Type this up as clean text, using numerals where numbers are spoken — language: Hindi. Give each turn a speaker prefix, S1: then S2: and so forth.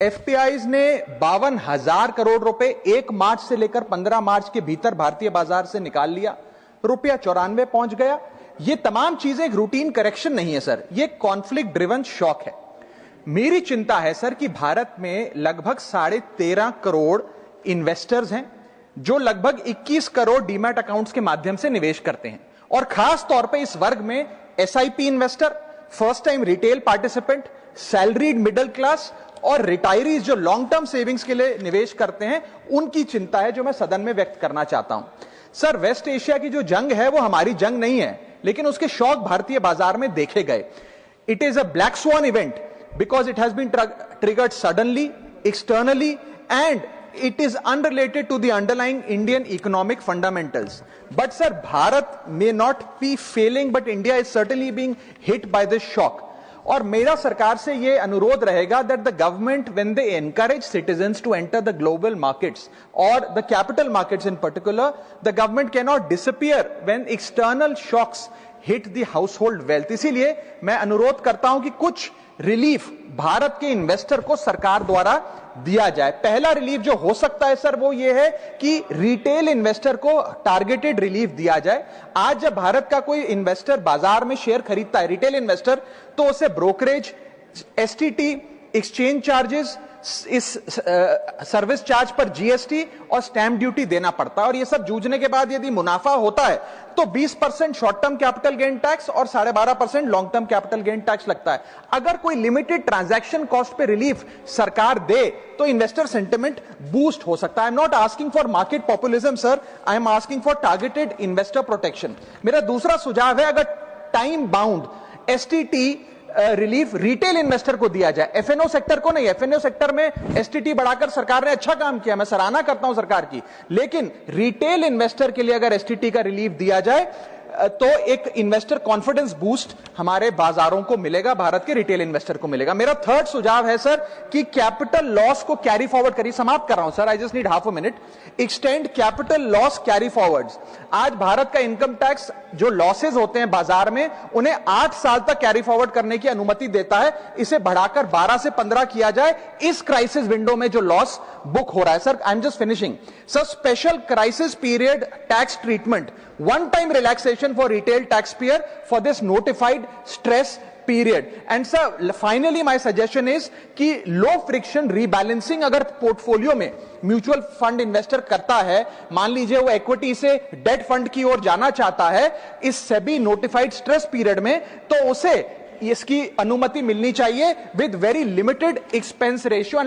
S1: एफपीआईज ने 52,000 करोड़ रुपए 1 मार्च से लेकर 15 मार्च के भीतर भारतीय बाजार से निकाल लिया, रुपया 94 पहुंच गया। ये तमाम चीजें एक रूटीन करेक्शन नहीं है सर, ये कॉन्फ्लिक्ट ड्रिवन शॉक है। मेरी चिंता है सर कि भारत में लगभग 13.5 करोड़ इन्वेस्टर्स हैं जो लगभग 21 करोड़ डीमैट अकाउंट्स के माध्यम से निवेश करते हैं, और खास तौर पे इस वर्ग में SIP investor, first time retail participant, salaried middle class और रिटायरीज जो लॉन्ग टर्म सेविंग्स के लिए निवेश करते हैं, उनकी चिंता है जो मैं सदन में व्यक्त करना चाहता हूं। सर, वेस्ट एशिया की जो जंग है वो हमारी जंग नहीं है, लेकिन उसके शौक भारतीय बाजार में देखे गए। It is a black swan event because it has been triggered suddenly, externally, and it is unrelated to the underlying Indian economic fundamentals. But sir, Bharat may not be failing, but India is certainly being hit by this shock. और मेरा सरकार से ये अनुरोध रहेगा that the government, when they encourage citizens to enter the global markets or the capital markets in particular, the government cannot disappear when external shocks hit the household wealth. इसीलिए मैं अनुरोध करता हूं कि कुछ रिलीफ भारत के इन्वेस्टर को सरकार द्वारा दिया जाए। पहला रिलीफ जो हो सकता है सर वो ये है कि रिटेल इन्वेस्टर को टारगेटेड रिलीफ दिया जाए। आज जब भारत का कोई इन्वेस्टर बाजार में शेयर खरीदता है, रिटेल इन्वेस्टर, तो उसे ब्रोकरेज, एसटीटी, एक्सचेंज चार्जेस, इस सर्विस चार्ज पर जीएसटी और स्टैंप ड्यूटी देना पड़ता है। और ये सब जूझने के बाद यदि मुनाफा होता है तो 20% short term capital gain tax और 12.5% long term capital gain tax लगता है। अगर कोई लिमिटेड ट्रांजैक्शन कॉस्ट पे रिलीफ सरकार दे तो इन्वेस्टर सेंटिमेंट बूस्ट हो सकता है। I am not asking for market populism sir, I am asking for targeted investor protection. मेरा दूसरा सुझाव है, अगर time bound STT relief retail investor को दिया जाए, एफएनओ सेक्टर को नहीं। एफएनओ सेक्टर में एसटीटी बढ़ाकर सरकार ने अच्छा काम किया, मैं सराहना करता हूं सरकार की, लेकिन रिटेल इन्वेस्टर के लिए अगर एसटीटी का रिलीफ दिया जाए तो एक इन्वेस्टर कॉन्फिडेंस बूस्ट हमारे बाजारों को मिलेगा, भारत के रिटेल इन्वेस्टर को मिलेगा। मेरा थर्ड सुझाव है सर कि कैपिटल लॉस को कैरी फॉरवर्ड करिए। समाप्त कर रहा हूं sir, I just need half a minute. Extend capital loss carry forwards. आज भारत का इनकम टैक्स जो लॉसेज होते हैं बाजार में, उन्हें 8 साल तक कैरी फॉरवर्ड करने की अनुमति देता है। इसे बढ़ाकर 12 से 15 किया जाए इस क्राइसिस विंडो में जो लॉस बुक हो रहा है। Sir, I am just finishing. Sir, special crisis period tax treatment, one time relaxation for retail taxpayer for this notified stress period. And sir, finally my suggestion is कि low friction rebalancing अगर पोर्टफोलियो में म्यूचुअल फंड इन्वेस्टर करता है, मान लीजिए वो इक्विटी से डेट फंड की ओर जाना चाहता है इस सेबी नोटिफाइड स्ट्रेस पीरियड में, तो उसे इसकी अनुमति मिलनी चाहिए with very limited expense ratio.